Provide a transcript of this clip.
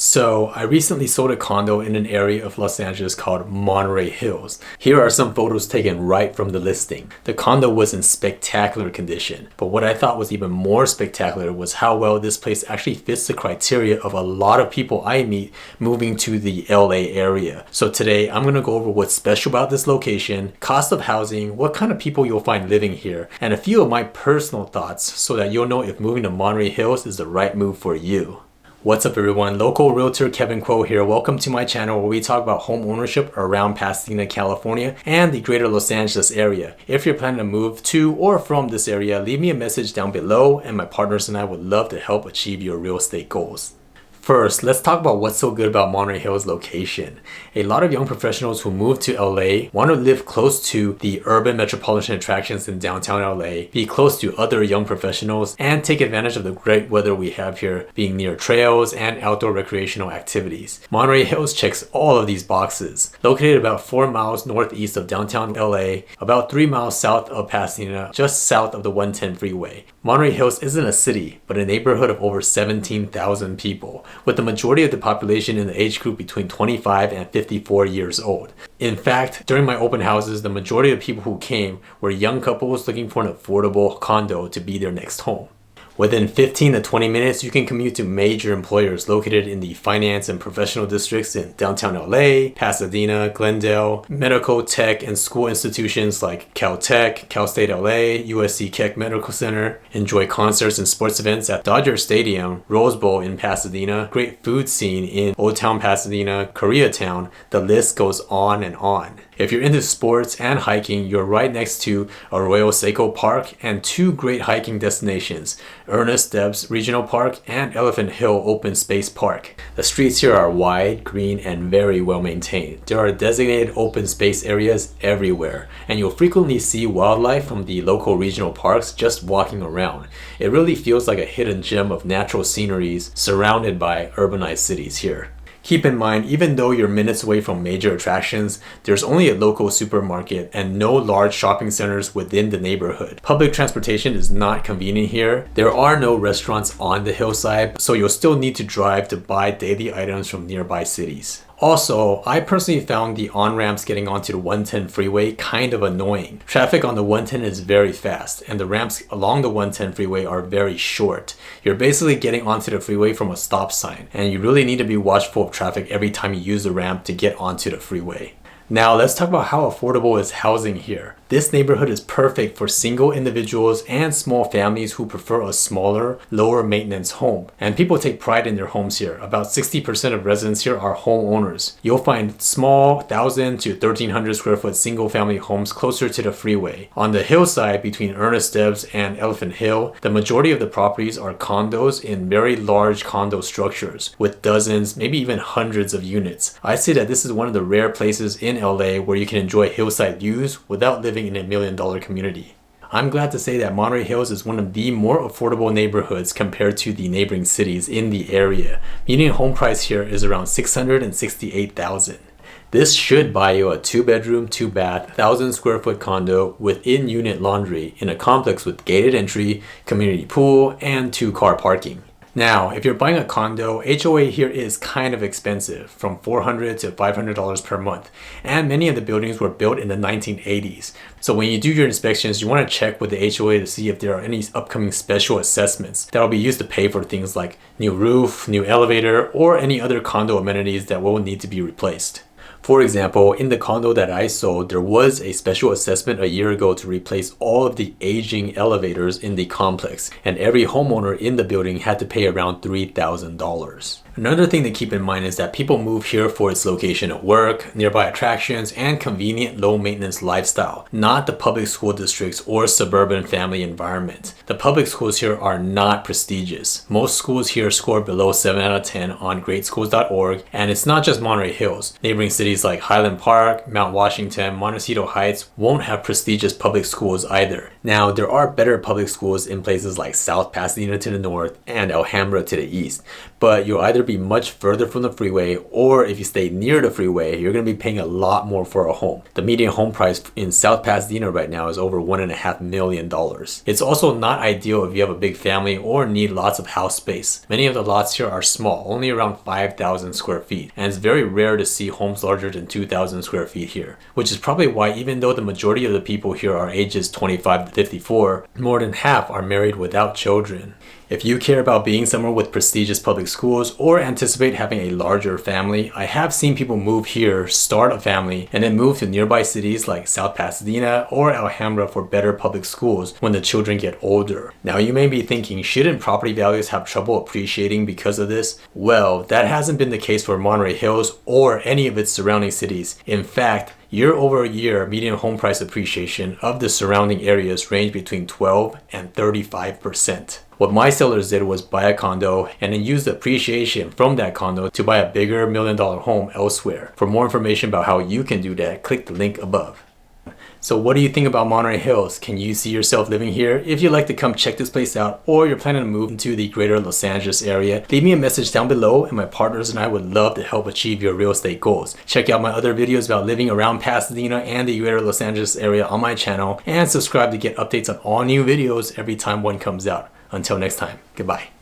So I recently sold a condo in an area of Los Angeles called Monterey Hills. Here are some photos taken right from the listing. The condo was in spectacular condition, but what I thought was even more spectacular was how well this place actually fits the criteria of a lot of people I meet moving to the LA area. So today I'm going to go over what's special about this location, cost of housing, what kind of people you'll find living here, and a few of my personal thoughts so that you'll know if moving to Monterey Hills is the right move for you. What's up everyone, local realtor Kevin Kuo here. Welcome to my channel where we talk about home ownership around Pasadena, California and the greater Los Angeles area. If you're planning to move to or from this area, leave me a message down below and my partners and I would love to help achieve your real estate goals. First, let's talk about what's so good about Monterey Hills location. A lot of young professionals who move to LA want to live close to the urban metropolitan attractions in downtown LA, be close to other young professionals, and take advantage of the great weather we have here, being near trails and outdoor recreational activities. Monterey Hills checks all of these boxes. Located about 4 miles northeast of downtown LA, about 3 miles south of Pasadena, just south of the 110 freeway. Monterey Hills isn't a city, but a neighborhood of over 17,000 people, with the majority of the population in the age group between 25 and 54 years old. In fact, during my open houses, the majority of people who came were young couples looking for an affordable condo to be their next home. Within 15 to 20 minutes, you can commute to major employers located in the finance and professional districts in downtown LA, Pasadena, Glendale, medical, tech, and school institutions like Caltech, Cal State LA, USC Keck Medical Center. Enjoy concerts and sports events at Dodger Stadium, Rose Bowl in Pasadena, great food scene in Old Town Pasadena, Koreatown. The list goes on and on. If you're into sports and hiking, you're right next to Arroyo Seco Park and two great hiking destinations, Ernest Debs Regional Park and Elephant Hill Open Space Park. The streets here are wide, green, and very well maintained. There are designated open space areas everywhere, and you'll frequently see wildlife from the local regional parks just walking around. It really feels like a hidden gem of natural sceneries surrounded by urbanized cities here. Keep in mind, even though you're minutes away from major attractions, there's only a local supermarket and no large shopping centers within the neighborhood. Public transportation is not convenient here. There are no restaurants on the hillside, so you'll still need to drive to buy daily items from nearby cities. Also, I personally found the on-ramps getting onto the 110 freeway kind of annoying. Traffic on the 110 is very fast, and the ramps along the 110 freeway are very short. You're basically getting onto the freeway from a stop sign, and you really need to be watchful of traffic every time you use the ramp to get onto the freeway. Now let's talk about how affordable is housing here. This neighborhood is perfect for single individuals and small families who prefer a smaller, lower maintenance home. And people take pride in their homes here. About 60% of residents here are homeowners. You'll find small 1,000 to 1,300 square foot single family homes closer to the freeway. On the hillside between Ernest Debs and Elephant Hill, the majority of the properties are condos in very large condo structures with dozens, maybe even hundreds of units. I say that this is one of the rare places in LA where you can enjoy hillside views without living in a $1 million community. I'm glad to say that Monterey Hills is one of the more affordable neighborhoods compared to the neighboring cities in the area. Median home price here is around $668,000. This should buy you a 2-bedroom, 2-bath, 1,000 square foot condo with in-unit laundry in a complex with gated entry, community pool, and 2-car parking. Now, if you're buying a condo, HOA here is kind of expensive, from $400 to $500 per month, and many of the buildings were built in the 1980s. So when you do your inspections, you want to check with the HOA to see if there are any upcoming special assessments that will be used to pay for things like new roof, new elevator, or any other condo amenities that will need to be replaced. For example, in the condo that I sold, there was a special assessment a year ago to replace all of the aging elevators in the complex, and every homeowner in the building had to pay around $3,000. Another thing to keep in mind is that people move here for its location of work, nearby attractions, and convenient low-maintenance lifestyle, not the public school districts or suburban family environment. The public schools here are not prestigious. Most schools here score below 7 out of 10 on greatschools.org, and it's not just Monterey Hills. Neighboring cities Cities like Highland Park, Mount Washington, Montecito Heights won't have prestigious public schools either. Now, there are better public schools in places like South Pasadena to the north and Alhambra to the east, but you'll either be much further from the freeway, or if you stay near the freeway, you're going to be paying a lot more for a home. The median home price in South Pasadena right now is over $1.5 million. It's also not ideal if you have a big family or need lots of house space. Many of the lots here are small, only around 5,000 square feet, and it's very rare to see homes larger than 2,000 square feet here, which is probably why even though the majority of the people here are ages 25 to 54, more than half are married without children. If you care about being somewhere with prestigious public schools or anticipate having a larger family, I have seen people move here, start a family, and then move to nearby cities like South Pasadena or Alhambra for better public schools when the children get older. Now you may be thinking, shouldn't property values have trouble appreciating because of this? Well, that hasn't been the case for Monterey Hills or any of its surrounding cities. In fact, year over year, median home price appreciation of the surrounding areas range between 12 and 35%. What my sellers did was buy a condo and then use the appreciation from that condo to buy a bigger $1 million home elsewhere. For more information about how you can do that, click the link above. So what do you think about Monterey Hills? Can you see yourself living here? If you'd like to come check this place out, or you're planning to move into the greater Los Angeles area, leave me a message down below and my partners and I would love to help achieve your real estate goals. Check out my other videos about living around Pasadena and the greater Los Angeles area on my channel, and subscribe to get updates on all new videos every time one comes out. Until next time, goodbye.